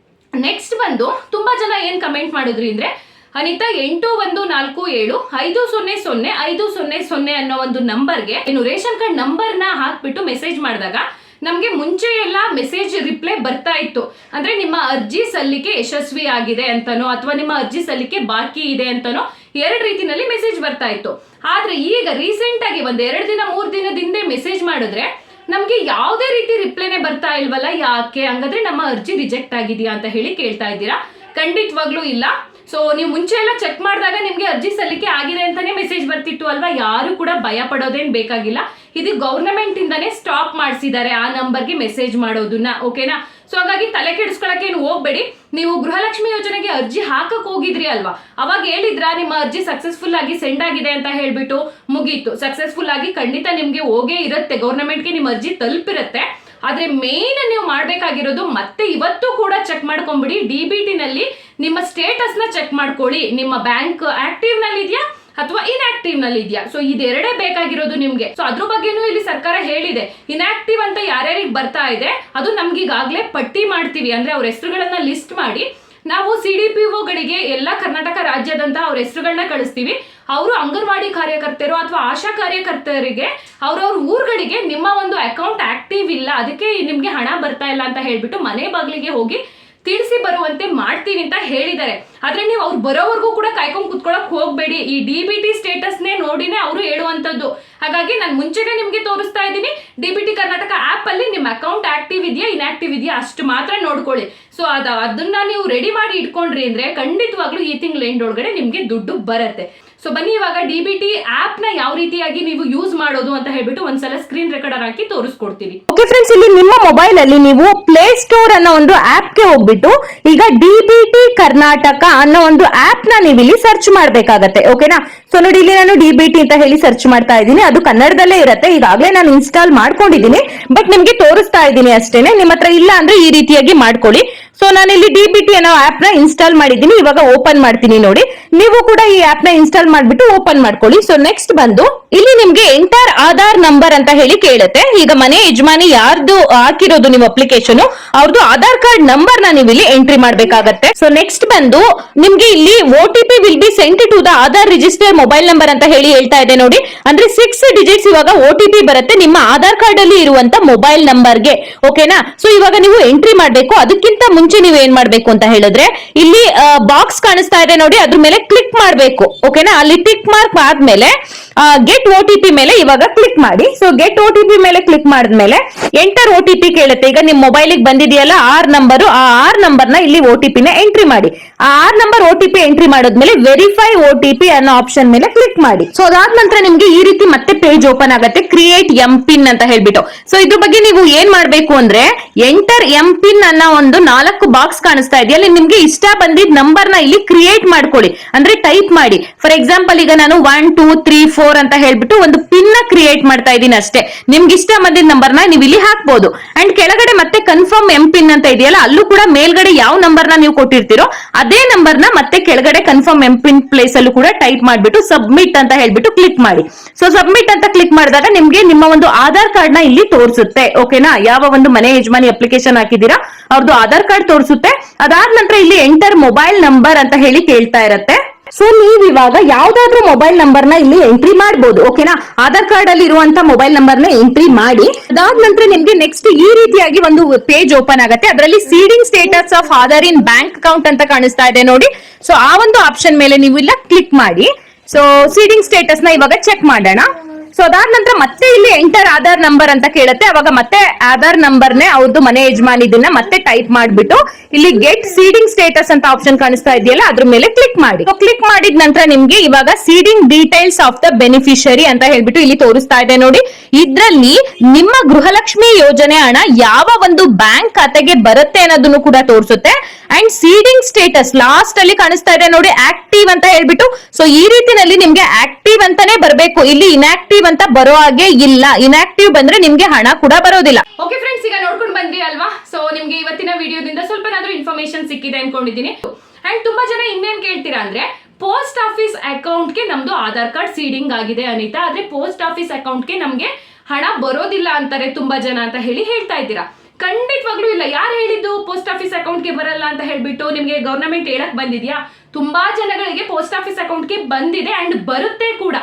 [SPEAKER 1] ನೆಕ್ಸ್ಟ್ ಬಂದು ತುಂಬಾ ಜನ ಏನ್ ಕಮೆಂಟ್ ಮಾಡಿದ್ರಿ ಅಂದ್ರೆ, ಅನಿತಾ 8147500500 ಅನ್ನೋ ಒಂದು ನಂಬರ್ಗೆ ಏನು ರೇಷನ್ ಕಾರ್ಡ್ ನಂಬರ್ ನ ಹಾಕ್ಬಿಟ್ಟು ಮೆಸೇಜ್ ಮಾಡಿದಾಗ ನಮ್ಗೆ ಮುಂಚೆ ಎಲ್ಲ ಮೆಸೇಜ್ ರಿಪ್ಲೈ ಬರ್ತಾ ಇತ್ತು. ಅಂದ್ರೆ ನಿಮ್ಮ ಅರ್ಜಿ ಸಲ್ಲಿಕೆ ಯಶಸ್ವಿ ಆಗಿದೆ ಅಂತಾನೋ ಅಥವಾ ನಿಮ್ಮ ಅರ್ಜಿ ಸಲ್ಲಿಕೆ ಬಾಕಿ ಇದೆ ಅಂತಾನೋ 2 ರೀತಿನಲ್ಲಿ ಮೆಸೇಜ್ ಬರ್ತಾ ಇತ್ತು. ಆದ್ರೆ ಈಗ ರೀಸೆಂಟ್ ಆಗಿ 1-2 ದಿನ 3 ದಿನದಿಂದ ಮೆಸೇಜ್ ಮಾಡಿದ್ರೆ ನಮ್ಗೆ ಯಾವುದೇ ರೀತಿ ರಿಪ್ಲೈನೇ ಬರ್ತಾ ಇಲ್ವಲ್ಲ, ಯಾಕೆ? ಹಂಗಾದ್ರೆ ನಮ್ಮ ಅರ್ಜಿ ರಿಜೆಕ್ಟ್ ಆಗಿದೆಯಾ ಅಂತ ಹೇಳಿ ಕೇಳ್ತಾ ಇದ್ದೀರಾ. ಖಂಡಿತವಾಗ್ಲೂ ಇಲ್ಲ. ಸೊ ನೀವು ಮುಂಚೆ ಎಲ್ಲ ಚೆಕ್ ಮಾಡಿದಾಗ ನಿಮ್ಗೆ ಅರ್ಜಿ ಸಲ್ಲಿಕೆ ಆಗಿದೆ ಅಂತಾನೆ ಮೆಸೇಜ್ ಬರ್ತಿತ್ತು ಅಲ್ವಾ. ಯಾರು ಕೂಡ ಭಯ ಪಡೋದೇನ್ ಬೇಕಾಗಿಲ್ಲ. ಇದು ಗವರ್ನಮೆಂಟ್ ಇಂದಾನೆ ಸ್ಟಾಪ್ ಮಾಡಿಸಿದ್ದಾರೆ ಆ ನಂಬರ್ಗೆ ಮೆಸೇಜ್ ಮಾಡೋದನ್ನ. ಓಕೆನಾ? ಸೊ ಹಾಗಾಗಿ ತಲೆ ಕೆಡಿಸ್ಕೊಳಕ್ಕೆ ಏನು ಹೋಗ್ಬೇಡಿ. ನೀವು ಗೃಹಲಕ್ಷ್ಮಿ ಯೋಜನೆಗೆ ಅರ್ಜಿ ಹಾಕಕ್ ಹೋಗಿದ್ರಿ ಅಲ್ವಾ, ಅವಾಗ ಹೇಳಿದ್ರ ನಿಮ್ಮ ಅರ್ಜಿ ಸಕ್ಸಸ್ಫುಲ್ ಆಗಿ ಸೆಂಡ್ ಆಗಿದೆ ಅಂತ ಹೇಳ್ಬಿಟ್ಟು ಮುಗೀತು. ಸಕ್ಸಸ್ಫುಲ್ ಆಗಿ ಖಂಡಿತ ನಿಮ್ಗೆ ಹೋಗೇ ಇರುತ್ತೆ, ಗೌರ್ಮೆಂಟ್ಗೆ ನಿಮ್ಮ ಅರ್ಜಿ ತಲುಪಿರುತ್ತೆ. ಆದ್ರೆ ಮೇನ್ ನೀವು ಮಾಡ್ಬೇಕಾಗಿರೋದು ಮತ್ತೆ ಇವತ್ತು ಕೂಡ ಚೆಕ್ ಮಾಡ್ಕೊಂಡ್ಬಿಡಿ, DBT ನಲ್ಲಿ ನಿಮ್ಮ ಸ್ಟೇಟಸ್ ನ ಚೆಕ್ ಮಾಡ್ಕೊಳ್ಳಿ. ನಿಮ್ಮ ಬ್ಯಾಂಕ್ ಆಕ್ಟಿವ್ ನಲ್ಲಿ ಇದೆಯಾ ಅಥವಾ ಇನ್ಆಕ್ಟಿವ್ ನಲ್ಲಿ ಇದೆಯಾ. ಸೊ ಇದೆರಡೇ ಬೇಕಾಗಿರೋದು ನಿಮ್ಗೆ. ಸೊ ಅದ್ರ ಬಗ್ಗೆನೂ ಇಲ್ಲಿ ಸರ್ಕಾರ ಹೇಳಿದೆ. ಇನ್ಆಕ್ಟಿವ್ ಅಂತ ಯಾರ್ಯಾರಿಗೆ ಬರ್ತಾ ಇದೆ ಅದು ನಮ್ಗೆ ಈಗಾಗಲೇ ಪಟ್ಟಿ ಮಾಡ್ತೀವಿ, ಅಂದ್ರೆ ಅವ್ರ ಹೆಸರುಗಳನ್ನ ಲಿಸ್ಟ್ ಮಾಡಿ ನಾವು CDPOಗಳಿಗೆ ಎಲ್ಲ ಕರ್ನಾಟಕ ರಾಜ್ಯದಂತ ಅವ್ರ ಹೆಸರುಗಳನ್ನ ಕಳಿಸ್ತೀವಿ. ಅವರು ಅಂಗನವಾಡಿ ಕಾರ್ಯಕರ್ತರು ಅಥವಾ ಆಶಾ ಕಾರ್ಯಕರ್ತರಿಗೆ ಅವ್ರವ್ರ ಊರುಗಳಿಗೆ ನಿಮ್ಮ ಒಂದು ಅಕೌಂಟ್ ಆಕ್ಟಿವ್ ಇಲ್ಲ, ಅದಕ್ಕೆ ನಿಮ್ಗೆ ಹಣ ಬರ್ತಾ ಇಲ್ಲ ಅಂತ ಹೇಳ್ಬಿಟ್ಟು ಮನೆ ಬಾಗಿಲಿಗೆ ಹೋಗಿ ತಿಳಿಸಿ ಬರುವಂತೆ ಮಾಡ್ತೀವಿ ಅಂತ ಹೇಳಿದ್ದಾರೆ. ಆದ್ರೆ ನೀವು ಅವ್ರು ಬರೋವರೆಗೂ ಕೂಡ ಕಾಯ್ಕೊಂಡು ಕುತ್ಕೊಳಕ್ ಹೋಗ್ಬೇಡಿ. ಈ DBT ಸ್ಟೇಟಸ್ನೇ ನೋಡಿನೇ ಅವರು ಹೇಳುವಂತದ್ದು. ಹಾಗಾಗಿ ನಾನು ಮುಂಚೆನೆ ನಿಮ್ಗೆ ತೋರಿಸ್ತಾ ಇದ್ದೀನಿ, DBT ಕರ್ನಾಟಕ ಆಪ್ ಅಲ್ಲಿ ನಿಮ್ಮ ಅಕೌಂಟ್ ಆಕ್ಟಿವ್ ಇದೆಯಾ ಇನ್ಆಕ್ಟಿವ್ ಇದೆಯಾ ಅಷ್ಟು ಮಾತ್ರ ನೋಡ್ಕೊಳ್ಳಿ. ಸೊ ಅದನ್ನ ನೀವು ರೆಡಿ ಮಾಡಿ ಇಟ್ಕೊಂಡ್ರಿ ಅಂದ್ರೆ ಖಂಡಿತವಾಗ್ಲೂ ಈ ತಿಂಗಳ ಎಂಡ್ ಒಳಗಡೆ ನಿಮ್ಗೆ ದುಡ್ಡು ಬರುತ್ತೆ. ಸೊ ಬನ್ನಿ ಇವಾಗ DBT ಆಪ್ ನ ಯಾವ ರೀತಿಯಾಗಿ ನೀವು ಯೂಸ್ ಮಾಡೋದು ಅಂತ ಹೇಳ್ಬಿಟ್ಟು ಒಂದ್ಸಲ ಸ್ಕ್ರೀನ್ ರೆಕಾರ್ಡರ್ ಹಾಕಿ ತೋರಿಸ್ಕೊಡ್ತೀವಿ.
[SPEAKER 2] ಓಕೆ ಫ್ರೆಂಡ್ಸ್, ಇಲ್ಲಿ ನಿಮ್ಮ ಮೊಬೈಲ್ ಅಲ್ಲಿ ನೀವು ಪ್ಲೇ ಸ್ಟೋರ್ ಅನ್ನೋ ಒಂದು ಆಪ್ ಗೆ ಹೋಗ್ಬಿಟ್ಟು ಈಗ DBT ಕರ್ನಾಟಕ ಅನ್ನೋ ಒಂದು ಆಪ್ ನ ನೀವು ಇಲ್ಲಿ ಸರ್ಚ್ ಮಾಡ್ಬೇಕಾಗತ್ತೆ. ಓಕೆನಾ. ಸೊ ನೋಡಿ, ಇಲ್ಲಿ ನಾನು DBT ಅಂತ ಹೇಳಿ ಸರ್ಚ್ ಮಾಡ್ತಾ ಇದ್ದೀನಿ. ಅದು ಕನ್ನಡದಲ್ಲೇ ಇರುತ್ತೆ. ಈಗಾಗಲೇ ನಾನು ಇನ್ಸ್ಟಾಲ್ ಮಾಡ್ಕೊಂಡಿದ್ದೀನಿ, ಬಟ್ ನಿಮ್ಗೆ ತೋರಿಸ್ತಾ ಇದ್ದೀನಿ ಅಷ್ಟೇನೆ. ನಿಮ್ಮ ಹತ್ರ ಇಲ್ಲ ಅಂದ್ರೆ ಈ ರೀತಿಯಾಗಿ ಮಾಡ್ಕೊಳ್ಳಿ. ಸೊ ನಾನು ಇಲ್ಲಿ DBT ಅನ್ನೋ ಆಪ್ ನ ಇನ್ಸ್ಟಾಲ್ ಮಾಡಿದ್ದೀನಿ. ಇವಾಗ ಓಪನ್ ಮಾಡ್ತೀನಿ ನೋಡಿ. ನೀವು ಕೂಡ ಈ ಆಪ್ ನ ಇನ್ಸ್ಟಾಲ್ ಮಾಡ್ಬಿಟ್ಟು ಓಪನ್ ಮಾಡ್ಕೊಳ್ಳಿ. ಸೊ ನೆಕ್ಸ್ಟ್ ಬಂದು ಇಲ್ಲಿ ನಿಮ್ಗೆ ಎಂಟರ್ ಆಧಾರ್ ನಂಬರ್ ಅಂತ ಹೇಳಿ ಕೇಳುತ್ತೆ. ಈಗ ಮನೆ ಯಜಮಾನಿ ಯಾರ್ದು ಹಾಕಿರೋದು ನೀವು ಅಪ್ಲಿಕೇಶನ್, ಅವ್ರದ್ದು ಆಧಾರ್ ಕಾರ್ಡ್ ನಂಬರ್ ನ ನೀವು ಇಲ್ಲಿ ಎಂಟ್ರಿ ಮಾಡ್ಬೇಕಾಗತ್ತೆ. ಸೊ ನೆಕ್ಸ್ಟ್ ಬಂದು ನಿಮ್ಗೆ ಇಲ್ಲಿ OTP will be sent to the Aadhaar register mobile number ಅಂತ ಹೇಳಿ ಹೇಳ್ತಾ ಇದೆ ನೋಡಿ. ಅಂದ್ರೆ 6 ಡಿಜಿಟ್ಸ್ ಇವಾಗ OTP ಬರುತ್ತೆ ನಿಮ್ಮ ಆಧಾರ್ ಕಾರ್ಡ್ ಅಲ್ಲಿ ಇರುವಂತ ಮೊಬೈಲ್ ನಂಬರ್ಗೆ. ಓಕೆನಾ. ಸೊ ಇವಾಗ ನೀವು ಎಂಟ್ರಿ ಮಾಡ್ಬೇಕು. ಅದಕ್ಕಿಂತ ಮುಂಚೆ ನೀವು ಏನ್ ಮಾಡ್ಬೇಕು ಅಂತ ಹೇಳಿದ್ರೆ ಇಲ್ಲಿ ಬಾಕ್ಸ್ ಕಾಣಿಸ್ತಾ ಇದೆ ನೋಡಿ, ಅದ್ರ ಮೇಲೆ ಕ್ಲಿಕ್ ಮಾಡ್ಬೇಕು. ಓಕೆನಾ. ಅಲ್ಲಿ ಟಿಕ್ ಮಾರ್ಕ್ ಆದ್ಮೇಲೆ ಗೆಟ್ OTP ಮೇಲೆ ಇವಾಗ ಕ್ಲಿಕ್ ಮಾಡಿ. ಸೊ ಗೆಟ್ OTP ಮೇಲೆ ಕ್ಲಿಕ್ ಮಾಡಿದ್ಮೇಲೆ ಎಂಟರ್ OTP ಕೇಳುತ್ತೆ. ಈಗ ನಿಮ್ ಮೊಬೈಲ್ ಬಂದಿದೆಯಲ್ಲ ಆರ್ ನಂಬರ್, ಆ ಆರ್ ನಂಬರ್ ನ ಇಲ್ಲಿ OTP ನ ಎಂಟ್ರಿ ಮಾಡಿ. ಆ ಆರ್ ನಂಬರ್ OTP ಎಂಟ್ರಿ ಮಾಡೋದ್ಮೇಲೆ ವೆರಿಫೈ OTP ಅನ್ನೋ ಆಪ್ಷನ್ ಮೇಲೆ ಕ್ಲಿಕ್ ಮಾಡಿ. ಸೊ ಅದಾದ ನಂತರ ನಿಮ್ಗೆ ಈ ರೀತಿ ಮತ್ತೆ ಪೇಜ್ ಓಪನ್ ಆಗುತ್ತೆ, ಕ್ರಿಯೇಟ್ MPIN ಅಂತ ಹೇಳ್ಬಿಟ್ಟು. ಸೊ ಇದ್ರ ಬಗ್ಗೆ ನೀವು ಏನ್ ಮಾಡ್ಬೇಕು ಅಂದ್ರೆ ಎಂಟರ್ MPIN ಅನ್ನೋ ಒಂದು 4 ಬಾಕ್ಸ್ ಕಾಣಿಸ್ತಾ ಇದೆಯಲ್ಲ, ನಿಮ್ಗೆ ಇಷ್ಟ ಬಂದಿದ್ ನಂಬರ್ ನ ಇಲ್ಲಿ ಕ್ರಿಯೇಟ್ ಮಾಡ್ಕೊಳ್ಳಿ, ಅಂದ್ರೆ ಟೈಪ್ ಮಾಡಿ. ಫಾರ್ ಎಕ್ಸಾಂಪಲ್ ಈಗ ನಾನು 1 2 3 4 ಅಂತ ಹೇಳ್ಬಿಟ್ಟು ಒಂದು ಪಿನ್ ನ ಕ್ರಿಯೇಟ್ ಮಾಡ್ತಾ ಇದ್ದೀನಿ ಅಷ್ಟೇ. ನಿಮ್ಗೆ ಇಷ್ಟ ಬಂದಿದ್ ನಂಬರ್ ನ ನೀವು ಇಲ್ಲಿ ಹಾಕ್ಬೋದು. ಅಂಡ್ ಕೆಳಗಡೆ ಮತ್ತೆ ಕನ್ಫರ್ಮ್ MPIN ಅಂತ ಇದೆಯಲ್ಲ, ಅಲ್ಲೂ ಕೂಡ ಮೇಲ್ಗಡೆ ಯಾವ ನಂಬರ್ ನ ನೀವು ಕೊಟ್ಟಿರ್ತೀರೋ ಅದೇ ನಂಬರ್ ನ ಮತ್ತೆ ಕೆಳಗಡೆ ಕನ್ಫರ್ಮ್ MPIN ಪ್ಲೇಸ್ ಅಲ್ಲೂ ಕೂಡ ಟೈಪ್ ಮಾಡ್ಬಿಟ್ಟು ಸಬ್ಮಿಟ್ ಅಂತ ಹೇಳ್ಬಿಟ್ಟು ಕ್ಲಿಕ್ ಮಾಡಿ. ಸೊ ಸಬ್ಮಿಟ್ ಅಂತ ಕ್ಲಿಕ್ ಮಾಡಿದಾಗ ನಿಮ್ಗೆ ನಿಮ್ಮ ಒಂದು ಆಧಾರ್ ಕಾರ್ಡ್ ನ ಇಲ್ಲಿ ತೋರಿಸುತ್ತೆ. ಓಕೆನಾ. ಯಾವ ಒಂದು ಮನೆ ಯಜಮಾನಿ ಅಪ್ಲಿಕೇಶನ್ ಹಾಕಿದೀರಾ ಅವ್ರದ್ದು ಆಧಾರ್ ಕಾರ್ಡ್ ತೋರಿಸುತ್ತೆ. ಅದಾದ ನಂತರ ಇಲ್ಲಿ ಎಂಟರ್ ಮೊಬೈಲ್ ನಂಬರ್ ಅಂತ ಹೇಳಿ ಕೇಳ್ತಾ ಇರತ್ತೆ. ಸೊ ನೀವ್ ಇವಾಗ ಯಾವ್ದಾದ್ರು ಮೊಬೈಲ್ ನಂಬರ್ ನ ಇಲ್ಲಿ ಎಂಟ್ರಿ ಮಾಡಬಹುದು. ಓಕೆನಾ. ಆಧಾರ್ ಕಾರ್ಡ್ ಅಲ್ಲಿ ಇರುವಂತ ಮೊಬೈಲ್ ನಂಬರ್ ನ ಎಂಟ್ರಿ ಮಾಡಿ. ಅದಾದ ನಂತರ ನಿಮ್ಗೆ ನೆಕ್ಸ್ಟ್ ಈ ರೀತಿಯಾಗಿ ಒಂದು ಪೇಜ್ ಓಪನ್ ಆಗುತ್ತೆ. ಅದರಲ್ಲಿ seeding status of Aadhaar in bank account ಅಂತ ಕಾಣಿಸ್ತಾ ಇದೆ ನೋಡಿ. ಸೊ ಆ ಒಂದು ಆಪ್ಷನ್ ಮೇಲೆ ನೀವು ಇಲ್ಲ ಕ್ಲಿಕ್ ಮಾಡಿ. ಸೊ ಸೀಡಿಂಗ್ ಸ್ಟೇಟಸ್ ನ ಇವಾಗ ಚೆಕ್ ಮಾಡೋಣ. ಸೊ ಅದಾದ ನಂತರ ಮತ್ತೆ ಇಲ್ಲಿ ಎಂಟರ್ ಆಧಾರ್ ನಂಬರ್ ಅಂತ ಕೇಳುತ್ತೆ. ಅವಾಗ ಮತ್ತೆ ಆಧಾರ್ ನಂಬರ್ನೇ ಅವ್ರದ್ದು ಮನೆ ಯಜಮಾನಿದನ್ನ ಮತ್ತೆ ಟೈಪ್ ಮಾಡ್ಬಿಟ್ಟು ಇಲ್ಲಿ ಗೆಟ್ ಸೀಡಿಂಗ್ ಸ್ಟೇಟಸ್ ಅಂತ ಆಪ್ಷನ್ ಕಾಣಿಸ್ತಾ ಇದೆಯಲ್ಲ ಅದ್ರ ಮೇಲೆ ಕ್ಲಿಕ್ ಮಾಡಿ. ಕ್ಲಿಕ್ ಮಾಡಿದ ನಂತರ ನಿಮ್ಗೆ ಇವಾಗ seeding details of the beneficiary ಅಂತ ಹೇಳ್ಬಿಟ್ಟು ಇಲ್ಲಿ ತೋರಿಸ್ತಾ ಇದೆ ನೋಡಿ. ಇದ್ರಲ್ಲಿ ನಿಮ್ಮ ಗೃಹಲಕ್ಷ್ಮಿ ಯೋಜನೆ ಹಣ ಯಾವ ಒಂದು ಬ್ಯಾಂಕ್ ಖಾತೆಗೆ ಬರುತ್ತೆ ಅನ್ನೋದನ್ನು ಕೂಡ ತೋರಿಸುತ್ತೆ. ಅಂಡ್ ಸೀಡಿಂಗ್ ಸ್ಟೇಟಸ್ ಲಾಸ್ಟ್ ಅಲ್ಲಿ ಕಾಣಿಸ್ತಾ ಇದೆ ನೋಡಿ, ಆಕ್ಟಿವ್ ಅಂತ ಹೇಳ್ಬಿಟ್ಟು. ಸೊ ಈ ರೀತಿನಲ್ಲಿ ನಿಮ್ಗೆ ಆಕ್ಟಿವ್ ಅಂತಾನೆ ಬರಬೇಕು, ಇಲ್ಲಿ ಇನ್ಆಕ್ಟಿವ್ ಅಂತ ಬರೋ ಹಾಗೆ ಇಲ್ಲ. ಇನ್ಆಕ್ಟಿವ್ ಬಂದ್ರೆ ನಿಮ್ಗೆ ಹಣ ಕೂಡ ಬರೋದಿಲ್ಲ.
[SPEAKER 1] ಓಕೆ ಫ್ರೆಂಡ್ಸ್, ಈಗ ನೋಡ್ಕೊಂಡು ಬಂದ್ರಿ ಅಲ್ವಾ. ಸೊ ನಿಮ್ಗೆ ಇವತ್ತಿನ ವಿಡಿಯೋದಿಂದ ಸ್ವಲ್ಪನಾದ್ರೂ ಇನ್ಫಾರ್ಮೇಶನ್ ಸಿಕ್ಕಿದೆ ಅನ್ಕೊಂಡಿದೀನಿ. ಅಂಡ್ ತುಂಬಾ ಜನ ಇನ್ನೇನ್ ಕೇಳ್ತೀರಾ ಅಂದ್ರೆ ಪೋಸ್ಟ್ ಆಫೀಸ್ ಅಕೌಂಟ್ಗೆ ನಮ್ದು ಆಧಾರ್ ಕಾರ್ಡ್ ಸೀಡಿಂಗ್ ಆಗಿದೆ ಅನಿತಾ, ಆದ್ರೆ ಪೋಸ್ಟ್ ಆಫೀಸ್ ಅಕೌಂಟ್ಗೆ ನಮ್ಗೆ ಹಣ ಬರೋದಿಲ್ಲ ಅಂತಾರೆ ತುಂಬಾ ಜನ ಅಂತ ಹೇಳ್ತಾ ಇದ್ದೀರಾ. ಖಂಡಿತವಾಗ್ಲೂ ಇಲ್ಲ. ಯಾರು ಹೇಳಿದ್ದು ಪೋಸ್ಟ್ ಆಫೀಸ್ ಅಕೌಂಟ್ಗೆ ಬರಲ್ಲ ಅಂತ ಹೇಳ್ಬಿಟ್ಟು? ನಿಮ್ಗೆ ಗವರ್ನಮೆಂಟ್ ಹೇಳಕ್ ಬಂದಿದ್ಯಾ? ತುಂಬಾ ಜನಗಳಿಗೆ ಪೋಸ್ಟ್ ಆಫೀಸ್ ಅಕೌಂಟ್ಗೆ ಬಂದಿದೆ ಅಂಡ್ ಬರುತ್ತೆ ಕೂಡ.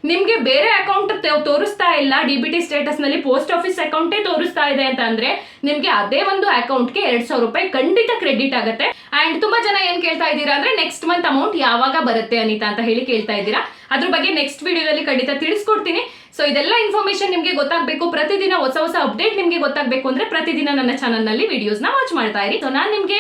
[SPEAKER 1] ನಿಮ್ಗೆ ಬೇರೆ ಅಕೌಂಟ್ ತೋರಿಸ್ತಾ ಇಲ್ಲ, DBT ಸ್ಟೇಟಸ್ ನಲ್ಲಿ ಪೋಸ್ಟ್ ಆಫೀಸ್ ಅಕೌಂಟೇ ತೋರಿಸ್ತಾ ಇದೆ ಅಂತ ಅಂದ್ರೆ ನಿಮ್ಗೆ ಅದೇ ಒಂದು ಅಕೌಂಟ್ಗೆ 2,000 ರೂಪಾಯಿ ಖಂಡಿತ ಕ್ರೆಡಿಟ್ ಆಗುತ್ತೆ. ಅಂಡ್ ತುಂಬಾ ಜನ ಏನ್ ಕೇಳ್ತಾ ಇದ್ದೀರಾ ಅಂದ್ರೆ ನೆಕ್ಸ್ಟ್ ಮಂತ್ ಅಮೌಂಟ್ ಯಾವಾಗ ಬರುತ್ತೆ ಅನಿತಾ ಅಂತ ಕೇಳ್ತಾ ಇದ್ದೀರಾ. ಅದ್ರ ಬಗ್ಗೆ ನೆಕ್ಸ್ಟ್ ವಿಡಿಯೋದಲ್ಲಿ ಖಂಡಿತ ತಿಳಿಸ್ಕೊಡ್ತೀನಿ. ಸೊ ಇದೆಲ್ಲ ಇನ್ಫಾರ್ಮೇಶನ್ ನಿಮ್ಗೆ ಗೊತ್ತಾಗಬೇಕು, ಪ್ರತಿದಿನ ಹೊಸ ಹೊಸ ಅಪ್ಡೇಟ್ ನಿಮ್ಗೆ ಗೊತ್ತಾಗಬೇಕು ಅಂದ್ರೆ ಪ್ರತಿದಿನ ನನ್ನ ಚಾನಲ್ ನಲ್ಲಿ ವಿಡಿಯೋಸ್ ನ ವಾಚ್ ಮಾಡ್ತಾ ಇರಿ. ಸೊ ನಾನು ನಿಮ್ಗೆ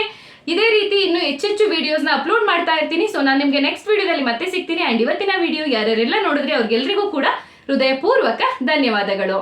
[SPEAKER 1] ಇದೇ ರೀತಿ ಇನ್ನು ಹೆಚ್ಚೆಚ್ಚು ವಿಡಿಯೋಸ್ ನ ಅಪ್ಲೋಡ್ ಮಾಡ್ತಾ ಇರ್ತೀನಿ. ಸೊ ನಾನು ನಿಮ್ಗೆ ನೆಕ್ಸ್ಟ್ ವಿಡಿಯೋದಲ್ಲಿ ಮತ್ತೆ ಸಿಗ್ತೀನಿ. ಅಂಡ್ ಇವತ್ತಿನ ವಿಡಿಯೋ ಯಾರ್ಯಾರೆಲ್ಲ ನೋಡಿದ್ರೆ ಅವ್ರಿಗೆಲ್ರಿಗೂ ಕೂಡ ಹೃದಯಪೂರ್ವಕ ಧನ್ಯವಾದಗಳು.